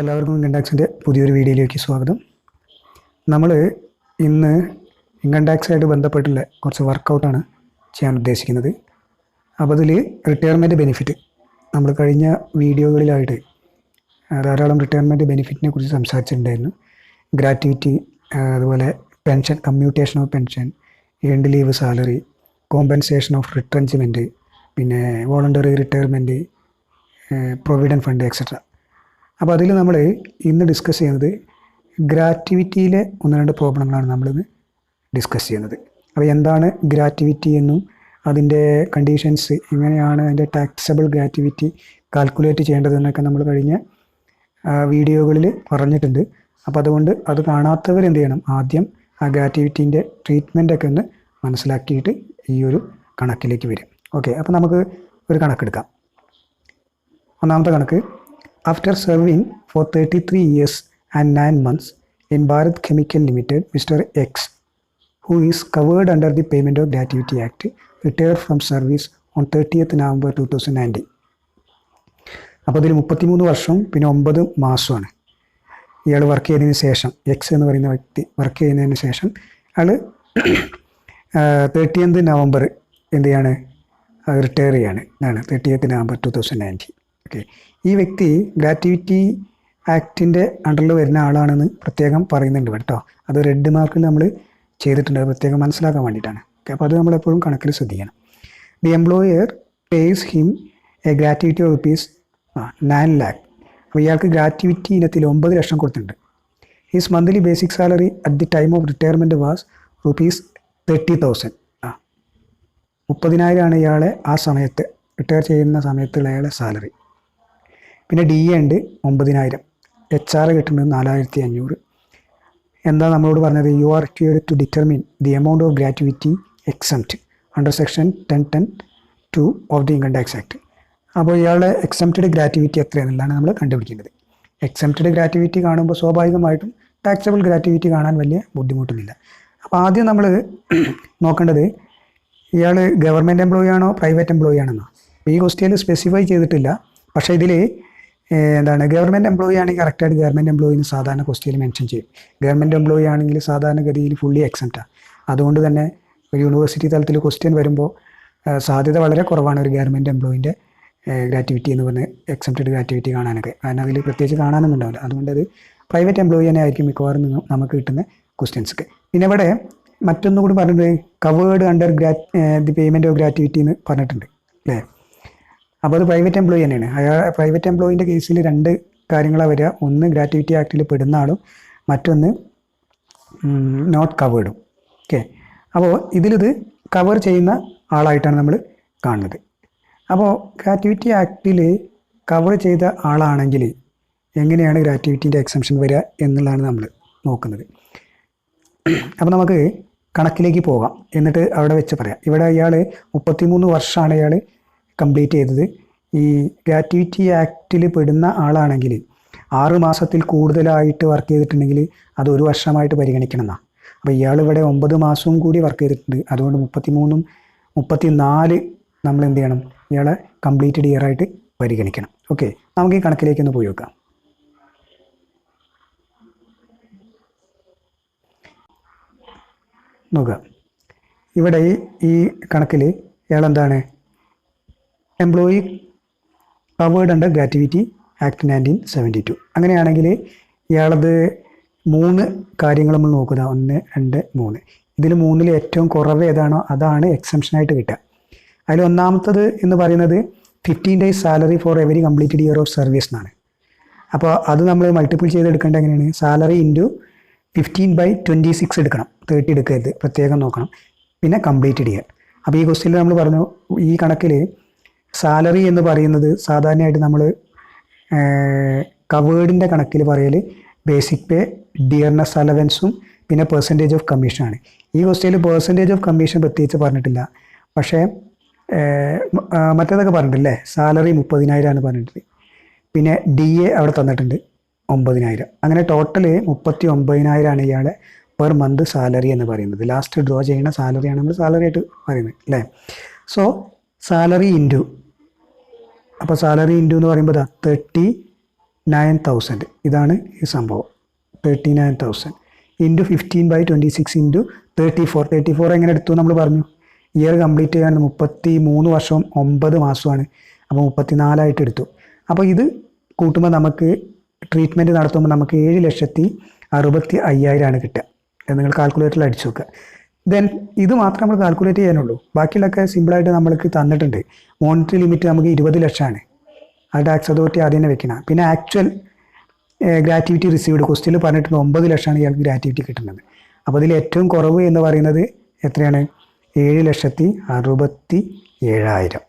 അപ്പോൾ എല്ലാവർക്കും ഇൻകം ടാക്സിൻ്റെ പുതിയൊരു വീഡിയോയിലേക്ക് സ്വാഗതം. നമ്മൾ ഇന്ന് ഇൻകം ടാക്സായിട്ട് ബന്ധപ്പെട്ടുള്ള കുറച്ച് വർക്കൗട്ടാണ് ചെയ്യാൻ ഉദ്ദേശിക്കുന്നത്. അപ്പോൾ അതിൽ റിട്ടയർമെൻറ്റ് ബെനിഫിറ്റ് നമ്മൾ കഴിഞ്ഞ വീഡിയോകളിലായിട്ട് ധാരാളം റിട്ടയർമെൻറ്റ് ബെനിഫിറ്റിനെ കുറിച്ച് സംസാരിച്ചിട്ടുണ്ടായിരുന്നു. ഗ്രാറ്റുവിറ്റി, അതുപോലെ pension, commutation of pension, earned leave salary, compensation of retrenchment, പിന്നെ voluntary retirement, provident fund etcetera. അപ്പോൾ അതിൽ നമ്മൾ ഇന്ന് ഡിസ്കസ് ചെയ്യുന്നത് ഗ്രാറ്റുവിറ്റിയിലെ ഒന്ന് രണ്ട് പ്രോബ്ലങ്ങളാണ് നമ്മളിന്ന് ഡിസ്കസ് ചെയ്യുന്നത്. അപ്പോൾ എന്താണ് ഗ്രാറ്റുവിറ്റി എന്നും അതിൻ്റെ കണ്ടീഷൻസ്, എങ്ങനെയാണ് അതിൻ്റെ ടാക്സബിൾ ഗ്രാറ്റുവിറ്റി കാൽക്കുലേറ്റ് ചെയ്യേണ്ടതെന്നൊക്കെ നമ്മൾ കഴിഞ്ഞ വീഡിയോകളിൽ പറഞ്ഞിട്ടുണ്ട്. അപ്പോൾ അതുകൊണ്ട് അത് കാണാത്തവർ എന്ത് ചെയ്യണം, ആദ്യം ആ ഗ്രാറ്റുവിറ്റീൻ്റെ ട്രീറ്റ്മെൻറ്റൊക്കെ ഒന്ന് മനസ്സിലാക്കിയിട്ട് ഈ ഒരു കണക്കിലേക്ക് വരും. ഓക്കെ, അപ്പോൾ നമുക്ക് ഒരു കണക്കെടുക്കാം. ഒന്നാമത്തെ കണക്ക്: After serving for 33 years and 9 months in Bharat Chemical Limited, Mr. X, who is covered under the Payment of Gratuity Act, retired from service on 30th November 2019. അപ്പോൾ ഇതിൽ 33 വർഷം പിന്നെ 9 മാസമാണ് ഇയാൾ വർക്ക് ചെയ്തതിന് ശേഷം, എക്സ് എന്ന് പറയുന്ന വ്യക്തി വർക്ക് ചെയ്യുന്നതിന് ശേഷം അയാൾ 30th നവംബർ എന്ത് ചെയ്യാണ്, റിട്ടയർ ചെയ്യാണ്. ഇതാണ് 30th നവംബർ 2019. ഓക്കെ, ഈ വ്യക്തി ഗ്രാറ്റുവിറ്റി ആക്ടിൻ്റെ അണ്ടറിൽ വരുന്ന ആളാണെന്ന് പ്രത്യേകം പറയുന്നുണ്ട് കേട്ടോ. അത് റെഡ് മാർക്കിൽ നമ്മൾ ചെയ്തിട്ടുണ്ട്, അത് പ്രത്യേകം മനസ്സിലാക്കാൻ വേണ്ടിയിട്ടാണ്. ഓക്കെ, അപ്പോൾ അത് നമ്മളെപ്പോഴും കണക്കിൽ ശ്രദ്ധിക്കണം. The employer pays him A gratuity of rupees 9 lakh. അപ്പോൾ ഇയാൾക്ക് ഗ്രാറ്റുവിറ്റി ഇനത്തിൽ 9 ലക്ഷം കൊടുത്തിട്ടുണ്ട്. His monthly basic salary at the time of retirement was rupees 30,000. 30,000 ഇയാളെ ആ സമയത്ത് റിട്ടയർ ചെയ്യുന്ന സമയത്തുള്ള അയാളെ സാലറി. പിന്നെ ഡി എ ഉണ്ട് 9,000, HR കിട്ടുന്നത് 4,500. എന്താ നമ്മളോട് പറഞ്ഞത്? You are required to determine the amount of gratuity exempt under section 10(10)(2) of the income tax act. അപ്പോൾ ഇയാളുടെ എക്സംപ്റ്റഡ് ഗ്രാറ്റുവിറ്റി എത്രയാണെന്നുള്ളതാണ് നമ്മൾ കണ്ടുപിടിക്കേണ്ടത്. എക്സംപ്റ്റഡ് ഗ്രാറ്റുവിറ്റി കാണുമ്പോൾ സ്വാഭാവികമായിട്ടും ടാക്സബിൾ ഗ്രാറ്റുവിറ്റി കാണാൻ വലിയ ബുദ്ധിമുട്ടൊന്നുമില്ല. അപ്പോൾ ആദ്യം നമ്മൾ നോക്കേണ്ടത് ഇയാൾ ഗവൺമെൻറ് എംപ്ലോയി ആണോ പ്രൈവറ്റ് എംപ്ലോയി ആണെന്നോ. ഈ ക്വസ്റ്റ്യനിൽ സ്പെസിഫൈ ചെയ്തിട്ടില്ല, പക്ഷേ ഇതിൽ എന്താണ്, ഗവൺമെൻറ് എംപ്ലോയി ആണെങ്കിൽ കറക്റ്റായിട്ട് ഗവൺമെൻറ് എംപ്ലോയിന്ന് സാധാരണ ക്വസ്റ്റ്യനിൽ മെൻഷൻ ചെയ്യും. ഗവൺമെൻറ് എംപ്ലോയി ആണെങ്കിൽ സാധാരണഗതിയിൽ ഫുള്ളി എക്സംപ്റ്റാണ്. അതുകൊണ്ട് തന്നെ ഒരു യൂണിവേഴ്സിറ്റി തലത്തിൽ ക്വസ്റ്റ്യൻ വരുമ്പോൾ സാധ്യത വളരെ കുറവാണ് ഒരു ഗവൺമെൻറ് എംപ്ലോയിൻ്റെ ഗ്രാറ്റുവിറ്റി എന്ന് പറഞ്ഞ് എക്സംപ്റ്റഡ് ഗ്രാറ്റുവിറ്റി കാണാനൊക്കെ. കാരണം അതിൽ പ്രത്യേകിച്ച് കാണാനൊന്നും ഉണ്ടാവില്ല. അതുകൊണ്ട് അത് പ്രൈവറ്റ് എംപ്ലോയി തന്നെ ആയിരിക്കും മിക്കവാറും നമുക്ക് കിട്ടുന്ന ക്വസ്റ്റ്യൻസൊക്കെ. പിന്നെ ഇവിടെ മറ്റൊന്നുകൂടി പറഞ്ഞിട്ടുണ്ട്, covered under the payment of gratuity എന്ന് പറഞ്ഞിട്ടുണ്ട് അല്ലേ. അപ്പോൾ അത് പ്രൈവറ്റ് എംപ്ലോയി തന്നെയാണ്. പ്രൈവറ്റ് എംപ്ലോയിൻ്റെ കേസിൽ 2 കാര്യങ്ങളാണ് വരിക. ഒന്ന് ഗ്രാറ്റുവിറ്റി ആക്ടിൽ പെടുന്ന ആളും, മറ്റൊന്ന് നോട്ട് കവേർഡും. ഓക്കെ, അപ്പോൾ ഇതിലിത് കവർ ചെയ്യുന്ന ആളായിട്ടാണ് നമ്മൾ കാണുന്നത്. അപ്പോൾ ഗ്രാറ്റുവിറ്റി ആക്ടിൽ കവർ ചെയ്ത ആളാണെങ്കിൽ എങ്ങനെയാണ് ഗ്രാറ്റുവിറ്റീൻ്റെ എക്സംഷൻ വരിക എന്നുള്ളതാണ് നമ്മൾ നോക്കുന്നത്. അപ്പോൾ നമുക്ക് കണക്കിലേക്ക് പോകാം, എന്നിട്ട് അവിടെ വെച്ച് പറയാം. ഇവിടെ ഇയാൾ 33 വർഷമാണ് ഇയാൾ കംപ്ലീറ്റ് ചെയ്തത്. ഈ ഗ്രാറ്റുവിറ്റി ആക്ടിൽ പെടുന്ന ആളാണെങ്കിൽ 6 മാസത്തിൽ കൂടുതലായിട്ട് വർക്ക് ചെയ്തിട്ടുണ്ടെങ്കിൽ അത് 1 വർഷമായിട്ട് പരിഗണിക്കണം എന്നാണ്. അപ്പോൾ ഇയാൾ ഇവിടെ 9 മാസവും കൂടി വർക്ക് ചെയ്തിട്ടുണ്ട്. അതുകൊണ്ട് 33ഉം 34 നമ്മൾ എന്ത് ചെയ്യണം, ഇയാളെ കംപ്ലീറ്റഡ് ഇയർ ആയിട്ട് പരിഗണിക്കണം. ഓക്കെ, നമുക്ക് ഈ കണക്കിലേക്ക് ഒന്ന് പോയി നോക്കാം. നോക്കുക, ഇവിടെ ഈ കണക്കിൽ ഇയാളെന്താണ്, employee covered under gratuity act 1972. അങ്ങനെയാണെങ്കിൽ ഇയാളത് 3 കാര്യങ്ങൾ നമ്മൾ നോക്കുക. 1, 2, 3. ഇതിൽ 3ൽ ഏറ്റവും കുറവ് ഏതാണോ അതാണ് എക്സംഷനായിട്ട് കിട്ടുക. അതിൽ ഒന്നാമത്തത് എന്ന് പറയുന്നത് 15 days salary for every completed year of service എന്നാണ്. അപ്പോൾ അത് നമ്മൾ മൾട്ടിപ്പിൾ ചെയ്തെടുക്കേണ്ടത് എങ്ങനെയാണ്, സാലറി ഇൻറ്റു 15/26 എടുക്കണം, 30 എടുക്കരുത്, പ്രത്യേകം നോക്കണം. പിന്നെ കംപ്ലീറ്റഡ് ഇയർ. അപ്പോൾ ഈ ക്വസ്റ്റ്യനിൽ നമ്മൾ പറഞ്ഞു, ഈ കണക്കിൽ സാലറി എന്ന് പറയുന്നത് സാധാരണയായിട്ട് നമ്മൾ കവേർഡിൻ്റെ കണക്കിൽ പറയൽ ബേസിക് പേ, ഡിയർനെസ് അലവൻസും പിന്നെ പെർസെൻറ്റേജ് ഓഫ് കമ്മീഷനാണ്. ഈ ക്വസ്റ്റ്യനിൽ പെർസെൻറ്റേജ് ഓഫ് കമ്മീഷൻ പ്രത്യേകിച്ച് പറഞ്ഞിട്ടില്ല, പക്ഷേ മറ്റേതൊക്കെ പറഞ്ഞിട്ടില്ലേ. സാലറി 30,000 പറഞ്ഞിട്ടുണ്ട്, പിന്നെ DA അവിടെ തന്നിട്ടുണ്ട് 9,000. അങ്ങനെ ടോട്ടൽ 39,000 ഇയാളെ പെർ മന്ത് സാലറി എന്ന് പറയുന്നത്. ലാസ്റ്റ് ഡ്രോ ചെയ്യുന്ന സാലറിയാണ് നമ്മൾ സാലറി ആയിട്ട് പറയുന്നത് അല്ലേ. സോ സാലറി ഇൻറ്റു, അപ്പോൾ സാലറി ഇൻറ്റു എന്ന് പറയുമ്പോൾ 30 39,000 ഇതാണ് ഈ സംഭവം. 39,000 ഇൻറ്റു 15/26 ഇൻറ്റു 34 എങ്ങനെ എടുത്തു നമ്മൾ പറഞ്ഞു. ഇയർ കംപ്ലീറ്റ് ചെയ്യാൻ 33 വർഷവും 9 മാസമാണ്. അപ്പോൾ 34 എടുത്തു. അപ്പോൾ ഇത് കൂട്ടുമ്പോൾ നമുക്ക് ട്രീറ്റ്മെൻറ്റ് നടത്തുമ്പോൾ നമുക്ക് 7,65,000 കിട്ടുക. നിങ്ങൾ കാൽക്കുലേറ്ററിൽ അടിച്ചു നോക്കുക. ദെൻ ഇത് മാത്രം നമ്മൾ കാൽക്കുലേറ്റ് ചെയ്യാനുള്ളൂ. ബാക്കിയുള്ളതൊക്കെ സിമ്പിളായിട്ട് നമ്മൾക്ക് തന്നിട്ടുണ്ട്. മോണിറ്ററി ലിമിറ്റ് നമുക്ക് 20 ലക്ഷമാണ്. അത് ടാക്സ് അതോറിറ്റി ആദ്യം തന്നെ വെക്കണം. പിന്നെ ആക്ച്വൽ ഗ്രാറ്റുവിറ്റി റിസീവ്ഡ് ക്വസ്റ്റ്യനിൽ പറഞ്ഞിട്ടുണ്ട് 9 ലക്ഷമാണ് ഇയാൾക്ക് ഗ്രാറ്റുവിറ്റി കിട്ടുന്നത്. അപ്പോൾ ഇതിൽ ഏറ്റവും കുറവ് എന്ന് പറയുന്നത് എത്രയാണ്? 7,67,000.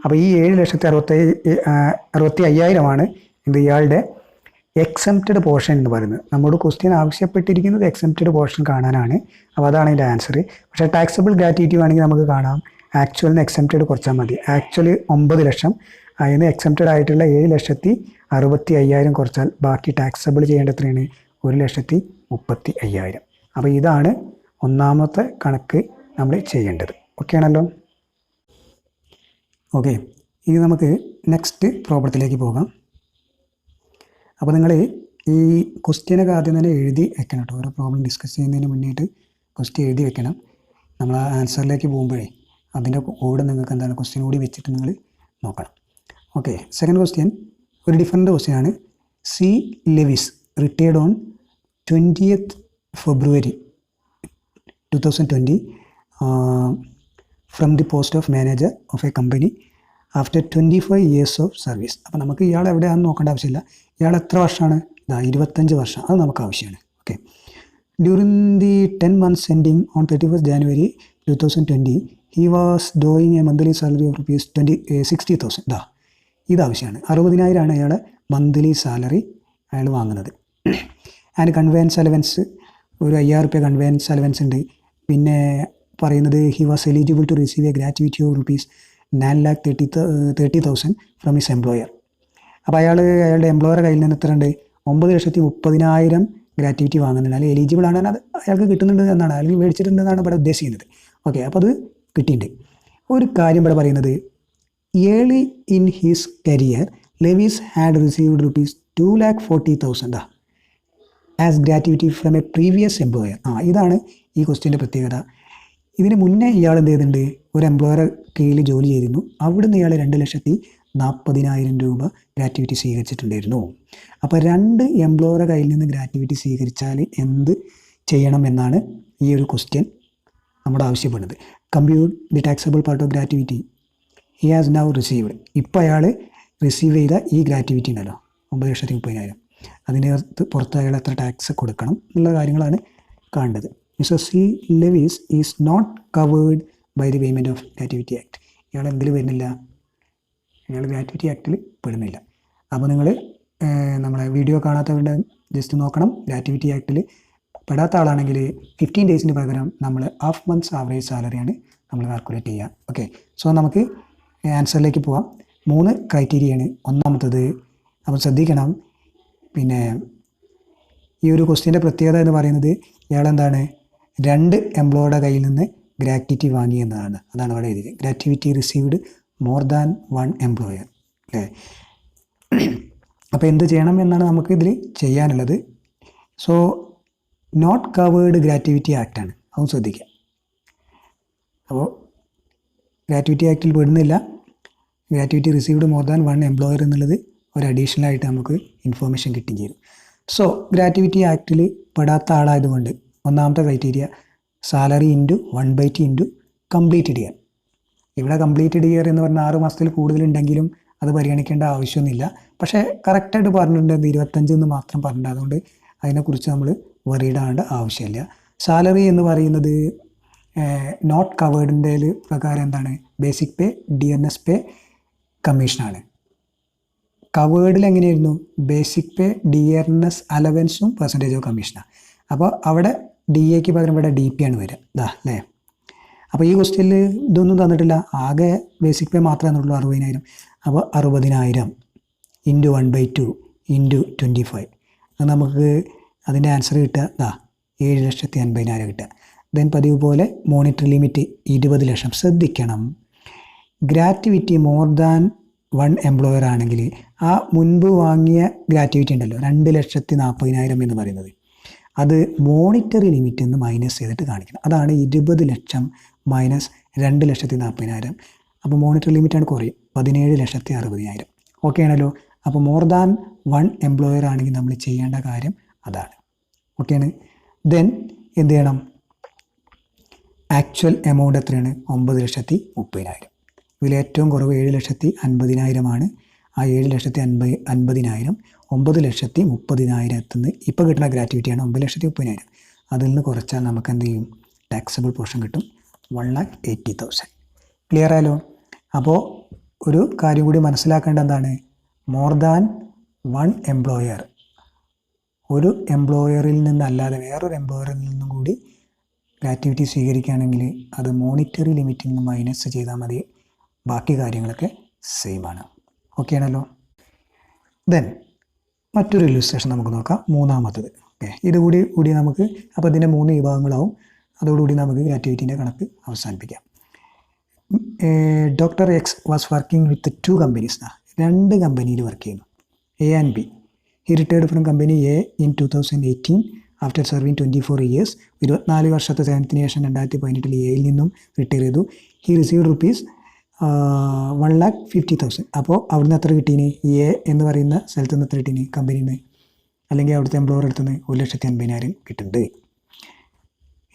അപ്പോൾ ഈ 7,65,000 ഇത് ഇയാളുടെ എക്സംപ്റ്റഡ് പോർഷൻ എന്ന് പറയുന്നത്. നമ്മോട് ക്വസ്റ്റ്യൻ ആവശ്യപ്പെട്ടിരിക്കുന്നത് എക്സംപ്റ്റഡ് പോർഷൻ കാണാനാണ്. അപ്പോൾ അതാണ് ഇതിൻ്റെ ആൻസർ. പക്ഷേ ടാക്സബിൾ ഗ്രാറ്റുവിറ്റി വേണമെങ്കിൽ നമുക്ക് കാണാം. ആക്ച്വലിന് എക്സംപ്റ്റഡ് കുറച്ചാൽ മതി. ആക്ച്വലി 9 ലക്ഷം, അതിന് എക്സംപ്റ്റഡ് ആയിട്ടുള്ള 7,65,000 കുറച്ചാൽ ബാക്കി ടാക്സബിൾ ചെയ്യേണ്ട എത്രയാണ്? 1,35,000. അപ്പോൾ ഇതാണ് ഒന്നാമത്തെ കണക്ക് നമ്മൾ ചെയ്യേണ്ടത്. ഓക്കെ ആണല്ലോ? ഓക്കെ, ഇനി നമുക്ക് നെക്സ്റ്റ് പ്രോബ്ലത്തിലേക്ക് പോകാം. അപ്പോൾ നിങ്ങൾ ഈ ക്വസ്റ്റ്യനൊക്കെ ആദ്യം തന്നെ എഴുതി വെക്കണം കേട്ടോ. ഓരോ പ്രോബ്ലം ഡിസ്കസ് ചെയ്യുന്നതിന് മുന്നേറ്റ് ക്വസ്റ്റ്യൻ എഴുതി വെക്കണം. നമ്മൾ ആ ആൻസറിലേക്ക് പോകുമ്പോഴേ അതിൻ്റെ കൂടെ നിങ്ങൾക്ക് എന്താണ് ക്വസ്റ്റ്യൻ കൂടി വെച്ചിട്ട് നിങ്ങൾ നോക്കണം. ഓക്കെ, സെക്കൻഡ് ക്വസ്റ്റ്യൻ ഒരു ഡിഫറൻറ്റ് ക്വസ്റ്റ്യൻ ആണ്. C Lewis retired on 20th February 2020 from the post of manager of a company after 25 years of service. അപ്പോൾ നമുക്ക് ഇയാൾ എവിടെയാണെന്ന് നോക്കേണ്ട ആവശ്യമില്ല. ഇയാൾ എത്ര വർഷമാണ്? 25 വർഷം. അത് നമുക്ക് ആവശ്യമാണ്. Okay, during the 10 months ending on 31st January 2020 he was doing A monthly salary of ₹60,000. ഇത് ആവശ്യമാണ്. 60,000 അയാളെ മന്ത്ലി സാലറി അയാൾ വാങ്ങുന്നത്. ആൻഡ് കൺവെയൻസ് അലവൻസ് ഒരു ₹5,000 കൺവെയൻസ് അലവൻസ് ഉണ്ട്. പിന്നെ പറയുന്നത് he was eligible to receive a gratuity of ₹9,30,000 from his employer. അപ്പോൾ അയാളുടെ എംപ്ലോയറുടെ കയ്യിൽ നിന്ന് എത്ര ഉണ്ട്? 9,30,000 ഗ്രാറ്റുവിറ്റി വാങ്ങുന്നുണ്ട്. അല്ലെങ്കിൽ എലിജിബിൾ ആണ്, അത് അയാൾക്ക് കിട്ടുന്നുണ്ട് എന്നാണ്, അല്ലെങ്കിൽ മേടിച്ചിട്ടുണ്ടെന്നാണ് ഇവിടെ ഉദ്ദേശിക്കുന്നത്. ഓക്കെ, അപ്പോൾ അത് കിട്ടിയിട്ടുണ്ട്. ഒരു കാര്യം ഇവിടെ പറയുന്നത്, early in his career Lewis had received ₹2,40,000 as gratuity from a previous employer. ഇതാണ് ഈ ക്വസ്റ്റ്യൻ്റെ പ്രത്യേകത. ഇതിന് മുന്നേ ഇയാൾ എന്ത് ചെയ്തിട്ടുണ്ട്? ഒരു എംപ്ലോയറെ കീഴിൽ ജോലി ചെയ്തിരുന്നു. അവിടുന്ന് ഇയാൾ ₹2,40,000 ഗ്രാറ്റുവിറ്റി സ്വീകരിച്ചിട്ടുണ്ടായിരുന്നു. അപ്പോൾ 2 എംപ്ലോയറെ കയ്യിൽ നിന്ന് ഗ്രാറ്റുവിറ്റി സ്വീകരിച്ചാൽ എന്ത് ചെയ്യണം എന്നാണ് ഈ ഒരു ക്വസ്റ്റ്യൻ നമ്മുടെ ആവശ്യപ്പെടുന്നത്. Compute the taxable part of gratuity he has now received. ഇപ്പോൾ അയാൾ റിസീവ് ചെയ്ത ഈ ഗ്രാറ്റുവിറ്റി ഉണ്ടല്ലോ 9,30,000, അതിനകത്ത് പുറത്ത് അയാൾ എത്ര ടാക്സ് കൊടുക്കണം എന്നുള്ള കാര്യങ്ങളാണ് കാണേണ്ടത്. Mister C Lewis is not covered by the payment of gratuity act. ഇയാൾ എന്തിൽ വരുന്നില്ല? ഇയാൾ ഗ്രാറ്റുവിറ്റി ആക്ടിൽ പെടുന്നില്ല. അപ്പോൾ നിങ്ങൾ നമ്മളെ വീഡിയോ കാണാത്തവരുടെ ജസ്റ്റ് നോക്കണം. ഗ്രാറ്റുവിറ്റി ആക്ടിൽ പെടാത്ത ആളാണെങ്കിൽ 15 days പകരം നമ്മൾ ഹാഫ് മന്ത്സ് ആവറേജ് സാലറിയാണ് നമ്മൾ കാൽക്കുലേറ്റ് ചെയ്യുക. ഓക്കെ, സോ നമുക്ക് ആൻസറിലേക്ക് പോവാം. 3 ക്രൈറ്റീരിയയാണ്. ഒന്നാമത്തത് അപ്പോൾ ശ്രദ്ധിക്കണം. പിന്നെ ഈ ഒരു ക്വസ്റ്റ്യൻ്റെ പ്രത്യേകത എന്ന് പറയുന്നത് ഇയാളെന്താണ് 2 എംപ്ലോയറുടെ കയ്യിൽ നിന്ന് ഗ്രാറ്റുവിറ്റി വാങ്ങി എന്നതാണ്. അതാണ് അവിടെ എഴുതിയത്. Gratuity received more than 1 employer അല്ലേ. അപ്പോൾ എന്ത് ചെയ്യണം എന്നാണ് നമുക്ക് ഇതിൽ ചെയ്യാനുള്ളത്. സോ നോട്ട് കവേർഡ് ഗ്രാറ്റുവിറ്റി ആക്റ്റാണ്, അതും ശ്രദ്ധിക്കുക. അപ്പോൾ ഗ്രാറ്റുവിറ്റി ആക്റ്റിൽ പെടുന്നില്ല. Gratuity received more than 1 employer എന്നുള്ളത് ഒരു അഡീഷണൽ ആയിട്ട് നമുക്ക് ഇൻഫോർമേഷൻ കിട്ടുകയും ചെയ്തു. സോ ഗ്രാറ്റുവിറ്റി ആക്റ്റിൽ പെടാത്ത ആളായതുകൊണ്ട് ഒന്നാമത്തെ criteria salary into 1/2 into completed year. ഇവിടെ കംപ്ലീറ്റഡ് ഇയർ എന്ന് പറഞ്ഞാൽ 6 മാസത്തിൽ കൂടുതലുണ്ടെങ്കിലും അത് പരിഗണിക്കേണ്ട ആവശ്യമൊന്നുമില്ല. പക്ഷേ കറക്റ്റായിട്ട് പറഞ്ഞിട്ടുണ്ട് 25 എന്ന് മാത്രം പറഞ്ഞിട്ടുണ്ട്. അതുകൊണ്ട് അതിനെക്കുറിച്ച് നമ്മൾ വറീഡാവേണ്ട ആവശ്യമില്ല. സാലറി എന്ന് പറയുന്നത് നോട്ട് കവേർഡിൻ്റെ പ്രകാരം എന്താണ്? ബേസിക് പേ, DNS പേ, കമ്മീഷനാണ്. കവേർഡിൽ എങ്ങനെയായിരുന്നു? ബേസിക് പേ, DNS അലവൻസും പെർസെൻറ്റേജ് ഓഫ് കമ്മീഷനാണ്. അപ്പോൾ അവിടെ DAക്ക് പകരം ഇവിടെ DP ആണ് വരിക. അല്ലേ? അപ്പോൾ ഈ ക്വസ്റ്റ്യനിൽ ഇതൊന്നും തന്നിട്ടില്ല. ആകെ ബേസിക് പേ മാത്രമേ തന്നിട്ടുള്ളൂ 60,000. അപ്പോൾ 60,000 ഇൻറ്റു 1/2 ഇൻറ്റു 25. അത് നമുക്ക് അതിൻ്റെ ആൻസർ കിട്ടുക 7,80,000 കിട്ടുക. ദെൻ പതിവ് പോലെ മോണിറ്ററി ലിമിറ്റ് 20 ലക്ഷം. ശ്രദ്ധിക്കണം, ഗ്രാറ്റുവിറ്റി മോർ ദാൻ 1 എംപ്ലോയർ ആണെങ്കിൽ ആ മുൻപ് വാങ്ങിയ ഗ്രാറ്റുവിറ്റി ഉണ്ടല്ലോ 2,40,000 എന്ന് പറയുന്നത്, അത് മോണിറ്ററി ലിമിറ്റിൽ നിന്ന് മൈനസ് ചെയ്തിട്ട് കാണിക്കണം. അതാണ് 20 ലക്ഷം മൈനസ് 2,40,000. അപ്പോൾ മോണിറ്ററി ലിമിറ്റാണ് കുറയും, 17,60,000. ഓക്കെ ആണല്ലോ. അപ്പോൾ മോർ ദാൻ 1 എംപ്ലോയർ ആണെങ്കിൽ നമ്മൾ ചെയ്യേണ്ട കാര്യം അതാണ്. ഓക്കെയാണ്. ദെൻ എന്ത് ചെയ്യണം? ആക്ച്വൽ എമൗണ്ട് എത്രയാണ്? 9,30,000. ഇതിൽ ഏറ്റവും കുറവ് 7,50,000 ആണ്. ആ 7,50,000 9,30,000 നിന്ന് ഇപ്പോൾ കിട്ടുന്ന ഗ്രാറ്റുവിറ്റിയാണ് 9,30,000. അതിൽ നിന്ന് കുറച്ചാൽ നമുക്ക് എന്ത് ചെയ്യും? ടാക്സബിൾ പോർഷൻ കിട്ടും 1,80,000. ക്ലിയർ ആയാലോ? അപ്പോൾ ഒരു കാര്യം കൂടി മനസ്സിലാക്കേണ്ട എന്താണ്? മോർ ദാൻ 1 എംപ്ലോയർ, ഒരു എംപ്ലോയറിൽ നിന്നല്ലാതെ വേറൊരു എംപ്ലോയറിൽ നിന്നും കൂടി ഗ്രാറ്റുവിറ്റി സ്വീകരിക്കുകയാണെങ്കിൽ അത് മോണിറ്ററി ലിമിറ്റിൽ നിന്ന് മൈനസ് ചെയ്താൽ മതി. ബാക്കി കാര്യങ്ങളൊക്കെ സെയിം ആണ്. ഓക്കെ ആണല്ലോ. ദെൻ മറ്റൊരു ഇല്ലുസ്ട്രേഷൻ നമുക്ക് നോക്കാം, മൂന്നാമത്തത്. ഓക്കെ, ഇതുകൂടി നമുക്ക്, അപ്പോൾ ഇതിൻ്റെ 3 വിഭാഗങ്ങളാവും. അതോടുകൂടി നമുക്ക് ഗ്രാറ്റുവിറ്റീൻ്റെ കണക്ക് അവസാനിപ്പിക്കാം. Doctor X was working with 2 companies. 2 കമ്പനിയിൽ വർക്ക് ചെയ്യുന്നു, A and B. He retired from company A in 2018 after serving 24 years. 24 വർഷത്തെ സേവനത്തിന് ശേഷം 2018 എയിൽ നിന്നും റിട്ടയർ ചെയ്തു. He received rupees 1,50,000. അപ്പോൾ അവിടുന്ന് എത്ര കിട്ടീന്? എ എന്ന് പറയുന്ന സ്ഥലത്ത് നിന്ന് എത്ര കിട്ടീന്? കമ്പനിയിൽ നിന്ന് അല്ലെങ്കിൽ അവിടുത്തെ എംപ്ലോയർ അടുത്ത് നിന്ന് 1,50,000 കിട്ടുന്നുണ്ട്.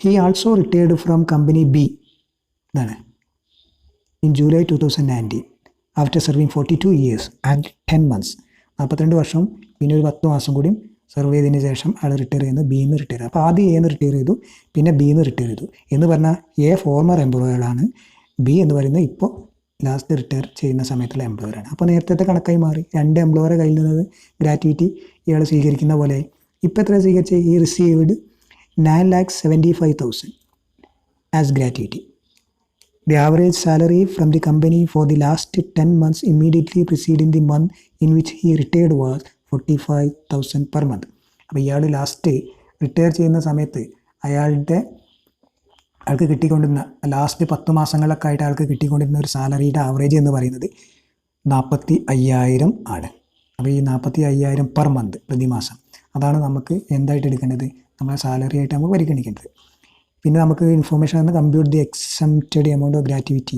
He also retired from company B, ഇതാണ്, in July 2019 after serving 42 years and 10 months. 42 വർഷം പിന്നെ ഒരു 10 മാസം കൂടിയും സർവ് ചെയ്തതിന് ശേഷം അയാൾ റിട്ടയർ ചെയ്യുന്നത് ബിയിൽ നിന്ന് റിട്ടയർ ചെയ്തു. അപ്പോൾ ആദ്യം എന്ന് റിട്ടയർ ചെയ്തു, പിന്നെ ബിയിൽ നിന്ന് റിട്ടയർ ചെയ്തു. എന്ന് പറഞ്ഞാൽ എ ഫോർമർ എംപ്ലോയറാണ്, ബി എന്ന് പറയുന്നത് ഇപ്പോൾ ലാസ്റ്റ് റിട്ടയർ ചെയ്യുന്ന സമയത്തുള്ള എംപ്ലോയറാണ്. അപ്പോൾ നേരത്തെ കണക്കായി മാറി. 2 എംപ്ലോയറെ കയ്യിൽ നിന്ന് ഗ്രാറ്റുവിറ്റി ഇയാൾ സ്വീകരിക്കുന്ന പോലെ ഇപ്പോൾ എത്ര സ്വീകരിച്ച്? ഈ received 9,75,000 as gratuity. The average salary from the company for the last 10 months immediately preceding the month in which he retired was 45,000 per month. അപ്പോൾ ഇയാൾ ലാസ്റ്റ് റിട്ടയർ ചെയ്യുന്ന സമയത്ത് അയാൾക്ക് കിട്ടിക്കൊണ്ടിരുന്ന ലാസ്റ്റ് 10 മാസങ്ങളിലൊക്കെ ആയിട്ട് അയാൾക്ക് കിട്ടിക്കൊണ്ടിരുന്ന ഒരു സാലറിയുടെ ആവറേജ് എന്ന് പറയുന്നത് 45,000 ആണ്. അപ്പോൾ ഈ 45,000 പെർ മന്ത്, പ്രതിമാസം, അതാണ് നമുക്ക് എന്തായിട്ട് എടുക്കേണ്ടത്? നമ്മളെ സാലറി ആയിട്ട് നമുക്ക് പരിഗണിക്കേണ്ടത്. പിന്നെ നമുക്ക് ഇൻഫോർമേഷൻ ആണ് compute the exempted amount of gratuity.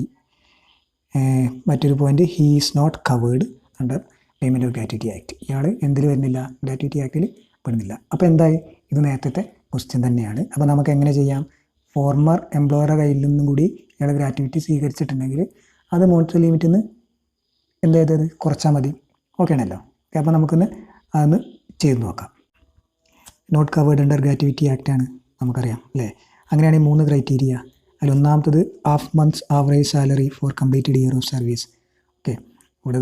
മറ്റൊരു point, he is not covered under payment of gratuity act. ഇയാൾ എന്തിൽ വരുന്നില്ല? ഗ്രാറ്റുവിറ്റി ആക്ടിൽ പെടുന്നില്ല. അപ്പോൾ എന്തായി? ഇത് നേരത്തെ ക്വസ്റ്റ്യൻ തന്നെയാണ്. അപ്പോൾ നമുക്ക് എങ്ങനെ ചെയ്യാം? ഫോർമർ എംപ്ലോയറുടെ കയ്യിൽ നിന്നും കൂടി ഇയാൾ ഗ്രാറ്റുവിറ്റി സ്വീകരിച്ചിട്ടുണ്ടെങ്കിൽ അത് മോണിറ്ററി ലിമിറ്റിൽ നിന്ന് എന്ത് ചെയ്തത്? കുറച്ചാൽ മതി. ഓക്കെ ആണല്ലോ. അപ്പോൾ നമുക്കൊന്ന് അതൊന്ന് ചെയ്ത് നോക്കാം. Not covered under gratuity act ആണ്, നമുക്കറിയാം അല്ലേ? അങ്ങനെയാണെങ്കിൽ 3 ക്രൈറ്റീരിയ. അതിൽ ഒന്നാമത്തത് half months average salary for completed year of service. Okay, ഇവിടെ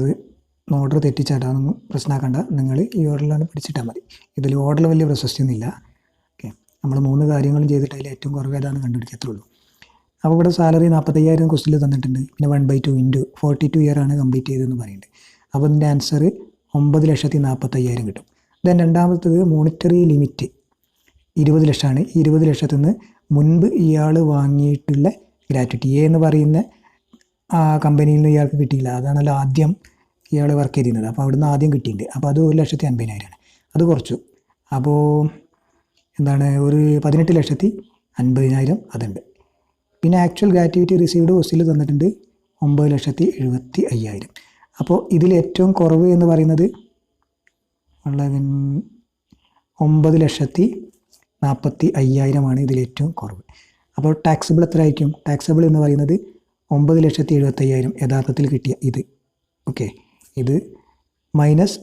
ഓർഡർ തെറ്റിച്ചാട്ടാണെന്ന് പ്രശ്നമാക്കണ്ട, നിങ്ങൾ ഈ ഓർഡറിലാണ് പഠിച്ചിട്ടാൽ മതി. ഇതിൽ ഓർഡറിൽ വലിയ പ്രശസ്തിയൊന്നുമില്ല. ഓക്കെ, നമ്മൾ 3 കാര്യങ്ങളും ചെയ്തിട്ട് അതിൽ ഏറ്റവും കുറവ് ഏതാണെന്ന് കണ്ടുപിടിക്കത്തുള്ളൂ. അപ്പോൾ ഇവിടെ സാലറി 45,000 ക്വസ്റ്റിൽ തന്നിട്ടുണ്ട്. പിന്നെ 1/2 ഇൻറ്റു 42 ഇയർ ആണ് കംപ്ലീറ്റ് ചെയ്തതെന്ന് പറയുന്നുണ്ട്. അപ്പോൾ ഇതിൻ്റെ ആൻസർ 9,40,000 കിട്ടും. ദെൻ രണ്ടാമത്തത് മോണിറ്ററി ലിമിറ്റ് 20 ലക്ഷമാണ്. 20 ലക്ഷത്തിൽ നിന്ന് മുൻപ് ഇയാൾ വാങ്ങിയിട്ടുള്ള ഗ്രാറ്റുവിറ്റി എ എന്ന് പറയുന്ന ആ കമ്പനിയിൽ നിന്ന് ഇയാൾക്ക് കിട്ടിയില്ല. അതാണല്ലോ ആദ്യം ഇയാൾ വർക്ക് ചെയ്തിരുന്നത്. അപ്പോൾ അവിടുന്ന് ആദ്യം കിട്ടിയിട്ടുണ്ട്. അപ്പോൾ അത് 1,50,000 ആണ്. അത് കുറച്ചു. അപ്പോൾ എന്താണ്, ഒരു 18,50,000 അതുണ്ട്. പിന്നെ ആക്ച്വൽ ഗ്രാറ്റുവിറ്റി റിസീവ്ഡ് കോസ്റ്റിൽ തന്നിട്ടുണ്ട് 9,75,000. അപ്പോൾ ഇതിൽ ഏറ്റവും കുറവ് എന്ന് പറയുന്നത് 9,40,000 ഇതിൽ ഏറ്റവും കുറവ്. അപ്പോൾ ടാക്സബിൾ എത്ര ആയിരിക്കും? ടാക്സബിൾ എന്ന് പറയുന്നത് 9,75,000 യഥാർത്ഥത്തിൽ കിട്ടിയ ഇത്. ഓക്കെ, ഇത് മൈനസ്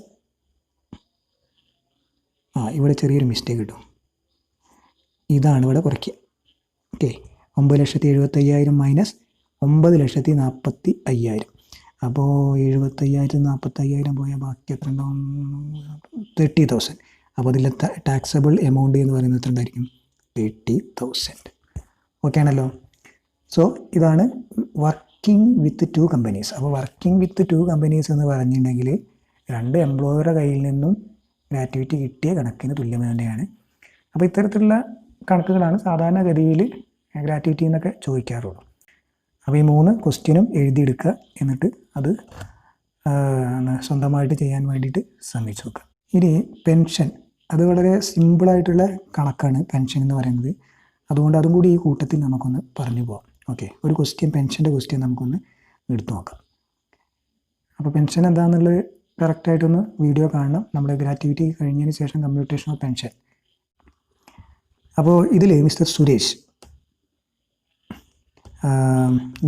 ഇവിടെ ചെറിയൊരു മിസ്റ്റേക്ക് കിട്ടും. ഇതാണ് ഇവിടെ കുറയ്ക്കുക. Okay, 9,70,000 minus 9,40,000. അപ്പോൾ 75,000 40,000 പോയാൽ ബാക്കി എത്ര ഉണ്ടാവും? 30,000. അപ്പോൾ അതിലെ ടാക്സബിൾ എമൗണ്ട് എന്ന് പറയുന്നത് എത്ര ഉണ്ടായിരിക്കും? 30,000. ഓക്കെ ആണല്ലോ. സോ ഇതാണ് വർക്കിംഗ് വിത്ത് 2 കമ്പനീസ്. അപ്പോൾ വർക്കിംഗ് വിത്ത് 2 കമ്പനീസ് എന്ന് പറഞ്ഞിട്ടുണ്ടെങ്കിൽ 2 എംപ്ലോയറുടെ കയ്യിൽ നിന്നും ഗ്രാറ്റുവിറ്റി കിട്ടിയ കണക്കിന് തുല്യം തന്നെയാണ്. അപ്പോൾ ഇത്തരത്തിലുള്ള കണക്കുകളാണ് സാധാരണഗതിയിൽ ഗ്രാറ്റുവിറ്റി എന്നൊക്കെ ചോദിക്കാറുള്ളൂ. അപ്പോൾ ഈ 3 ക്വസ്റ്റ്യനും എഴുതിയെടുക്കുക, എന്നിട്ട് അത് സ്വന്തമായിട്ട് ചെയ്യാൻ വേണ്ടിയിട്ട് ശ്രമിച്ചു നോക്കുക. ഇനി പെൻഷൻ, അത് വളരെ സിമ്പിളായിട്ടുള്ള കണക്കാണ് പെൻഷൻ എന്ന് പറയുന്നത്. അതുകൊണ്ട് അതും കൂടി ഈ കൂട്ടത്തിൽ നമുക്കൊന്ന് പറഞ്ഞു പോകാം. ഓക്കെ, ഒരു പെൻഷൻ്റെ ക്വസ്റ്റ്യൻ നമുക്കൊന്ന് എടുത്തു നോക്കാം. അപ്പോൾ പെൻഷൻ എന്താണെന്നുള്ളത് കറക്റ്റായിട്ടൊന്ന് വീഡിയോ കാണണം. നമ്മുടെ ഗ്രാറ്റുവിറ്റി കഴിഞ്ഞതിന് ശേഷം കമ്പ്യൂട്ടേഷൻ ഓഫ് പെൻഷൻ. അപ്പോൾ ഇതിൽ mister Suresh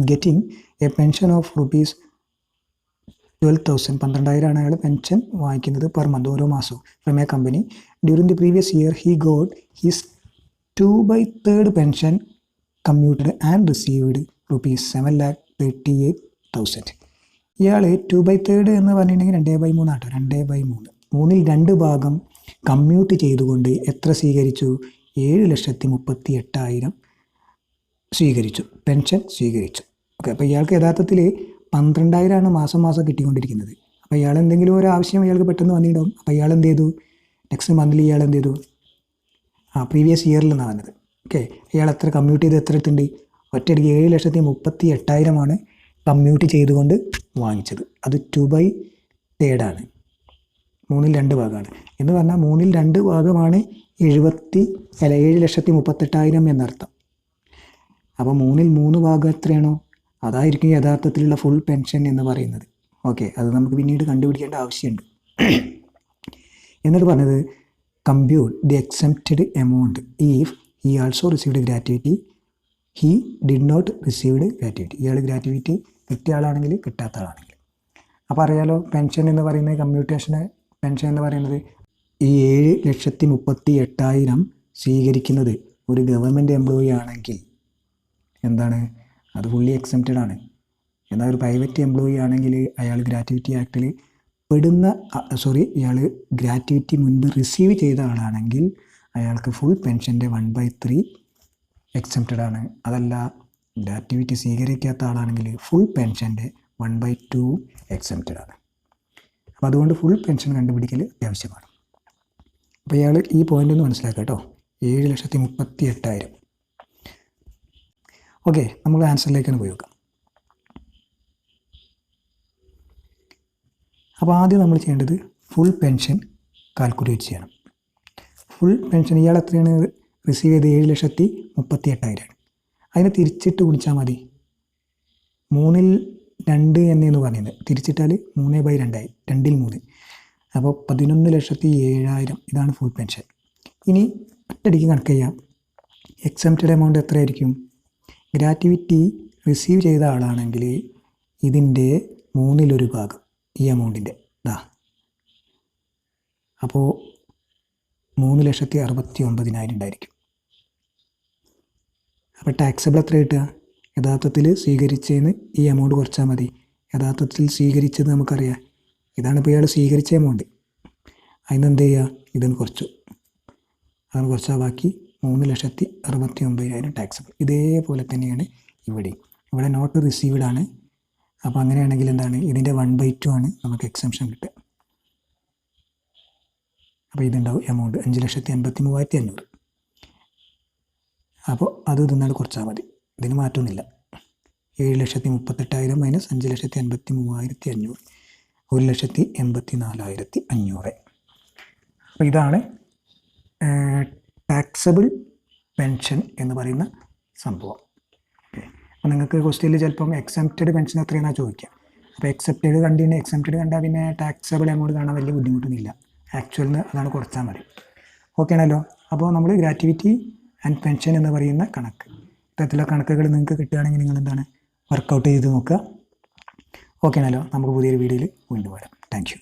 getting A pension of rupees 12,000, 12,000 അയാൾ പെൻഷൻ വാങ്ങിക്കുന്നത് പെർ മന്ത്, ഓരോ മാസവും from A company. During the previous year he got his 2/3 pension commuted and received rupees 7,38,000. ഇയാൾ 2/3 എന്ന് പറഞ്ഞിട്ടുണ്ടെങ്കിൽ 2/3 ആട്ടോ, 2/3. 3/2 ഭാഗം കമ്മ്യൂട്ട് ചെയ്തുകൊണ്ട് എത്ര സ്വീകരിച്ചു? 7,38,000 സ്വീകരിച്ചു, പെൻഷൻ സ്വീകരിച്ചു. ഓക്കെ, അപ്പോൾ ഇയാൾക്ക് യഥാർത്ഥത്തിൽ 12,000 മാസം കിട്ടിക്കൊണ്ടിരിക്കുന്നത്. അപ്പോൾ ഇയാൾ എന്തെങ്കിലും ഒരു ആവശ്യം ഇയാൾക്ക് പെട്ടെന്ന് വന്നിട്ടുണ്ടാവും. അപ്പോൾ ഇയാൾ എന്ത് ചെയ്തു? നെക്സ്റ്റ് മന്തിൽ ഇയാൾ എന്ത് ചെയ്തു? പ്രീവിയസ് ഇയറിൽ നിന്നാണ് വന്നത്. ഓക്കെ, ഇയാൾ എത്ര കമ്മ്യൂട്ട് ചെയ്ത് എത്ര എത്തുണ്ട്? ഒറ്റയടിക്ക് 7,38,000 കമ്മ്യൂട്ട് ചെയ്തുകൊണ്ട് വാങ്ങിച്ചത്. അത് 2/3 ആണ്, 3/2 ഭാഗമാണ് എന്ന് പറഞ്ഞാൽ 3/2 ഭാഗമാണ് 7,38,000 എന്നർത്ഥം. അപ്പോൾ 3/3 ഭാഗം എത്രയാണോ അതായിരിക്കും യഥാർത്ഥത്തിലുള്ള ഫുൾ പെൻഷൻ എന്ന് പറയുന്നത്. ഓക്കെ, അത് നമുക്ക് പിന്നീട് കണ്ടുപിടിക്കേണ്ട ആവശ്യമുണ്ട്. എന്നിട്ട് പറഞ്ഞത് compute the excepted amount if he also received gratuity, he did not received gratuity. ഇയാൾ ഗ്രാറ്റുവിറ്റി കിട്ടിയ ആളാണെങ്കിൽ കിട്ടാത്ത ആളാണെങ്കിൽ. അപ്പോൾ അറിയാലോ, പെൻഷൻ എന്ന് പറയുന്നത് കമ്മ്യൂട്ടേഷന് പെൻഷൻ എന്ന് പറയുന്നത് ഈ 7,38,000 സ്വീകരിക്കുന്നത് ഒരു ഗവൺമെൻറ് എംപ്ലോയി ആണെങ്കിൽ എന്താണ്? അത് ഫുള്ളി എക്സെപ്റ്റഡ് ആണ്. എന്നാൽ ഒരു പ്രൈവറ്റ് എംപ്ലോയി ആണെങ്കിൽ അയാൾ ഗ്രാറ്റുവിറ്റി ആക്ടിൽ പെടുന്ന ഇയാൾ ഗ്രാറ്റുവിറ്റി മുൻപ് റിസീവ് ചെയ്ത ആളാണെങ്കിൽ അയാൾക്ക് ഫുൾ പെൻഷൻ്റെ 1/3 എക്സെപ്റ്റഡ് ആണ്. അതല്ല, ഗ്രാറ്റുവിറ്റി സ്വീകരിക്കാത്ത ആളാണെങ്കിൽ ഫുൾ പെൻഷൻ്റെ 1/2 എക്സെപ്റ്റഡ് ആണ്. അപ്പോൾ അതുകൊണ്ട് ഫുൾ പെൻഷൻ കണ്ടുപിടിക്കൽ അത്യാവശ്യമാണ്. അപ്പോൾ ഇയാൾ ഈ പോയിൻ്റ് ഒന്ന് മനസ്സിലാക്കുക കേട്ടോ. 7,38,000. ഓക്കെ, നമുക്ക് ആൻസറിലേക്കാണ് പോയി നോക്കാം. അപ്പോൾ ആദ്യം നമ്മൾ ചെയ്യേണ്ടത് ഫുൾ പെൻഷൻ കാൽക്കുലേറ്റ് ചെയ്യണം. ഫുൾ പെൻഷൻ ഇയാൾ എത്രയാണ് റിസീവ് ചെയ്ത്? 7,38,000. അതിനെ തിരിച്ചിട്ട് കുടിച്ചാൽ മതി. 3/2 എന്നു പറയുന്നത് തിരിച്ചിട്ടാൽ 3/2 ആയി, 2/3. അപ്പോൾ 11,07,000 ഇതാണ് ഫുൾ പെൻഷൻ. ഇനി ഒറ്റയടിക്ക് കണക്ക് ചെയ്യാം. എക്സെപ്റ്റഡ് എമൗണ്ട് എത്രയായിരിക്കും? ഗ്രാറ്റുവിറ്റി റിസീവ് ചെയ്ത ആളാണെങ്കിൽ ഇതിൻ്റെ 1/3 ഭാഗം ഈ എമൗണ്ടിൻ്റെ അപ്പോൾ 3,69,000 ഉണ്ടായിരിക്കും. അപ്പോൾ ടാക്സബിൾ എത്ര കിട്ടുക? യഥാർത്ഥത്തിൽ സ്വീകരിച്ചതിന് ഈ എമൗണ്ട് കുറച്ചാൽ മതി. യഥാർത്ഥത്തിൽ സ്വീകരിച്ചത് നമുക്കറിയാം, ഇതാണ് ഇപ്പോൾ ഇയാൾ സ്വീകരിച്ച എമൗണ്ട്. അതിന് എന്ത് ചെയ്യുക? ഇതൊന്ന് കുറച്ചു, അതാണ് കുറച്ചാൽ ബാക്കി 3,69,000 ടാക്സബിൾ. ഇതേപോലെ തന്നെയാണ് ഇവിടെ നോട്ട് റിസീവ്ഡ് ആണ്. അപ്പോൾ അങ്ങനെയാണെങ്കിൽ എന്താണ്? ഇതിൻ്റെ 1/2 ആണ് നമുക്ക് എക്സംഷൻ കിട്ടുക. അപ്പോൾ ഇതുണ്ടാവും എമൗണ്ട് 5,83,500. അപ്പോൾ അത് ഇതൊന്നാണ് കുറച്ചാൽ മതി, ഇതിന് മാറ്റമൊന്നുമില്ല. 7,38,000 മൈനസ് 5,83,500, 1,84,500. അപ്പോൾ ഇതാണ് ടാക്സബിൾ പെൻഷൻ എന്ന് പറയുന്ന സംഭവം. ഓക്കെ, അപ്പോൾ നിങ്ങൾക്ക് ക്വസ്റ്റ്യനിൽ ചിലപ്പം എക്സെപ്റ്റഡ് പെൻഷൻ എത്രയാണെന്നാണ് ചോദിക്കുക. അപ്പോൾ എക്സെപ്റ്റഡ് കണ്ടാൽ പിന്നെ ടാക്സബിൾ എമൗണ്ട് കാണാൻ വലിയ ബുദ്ധിമുട്ടൊന്നുമില്ല. ആക്ച്വലിന് അതാണ് കുറച്ചാൽ മതി. ഓക്കെ ആണല്ലോ. അപ്പോൾ നമ്മൾ ഗ്രാറ്റുവിറ്റി ആൻഡ് പെൻഷൻ എന്ന് പറയുന്ന കണക്ക്, ഇത്തരത്തിലുള്ള കണക്കുകൾ നിങ്ങൾക്ക് കിട്ടുകയാണെങ്കിൽ നിങ്ങൾ എന്താണ് വർക്കൗട്ട് ചെയ്ത് നോക്കുക. ഓക്കെ ആണല്ലോ. നമുക്ക് പുതിയൊരു വീഡിയോയിൽ വീണ്ടും വരാം. Thank you.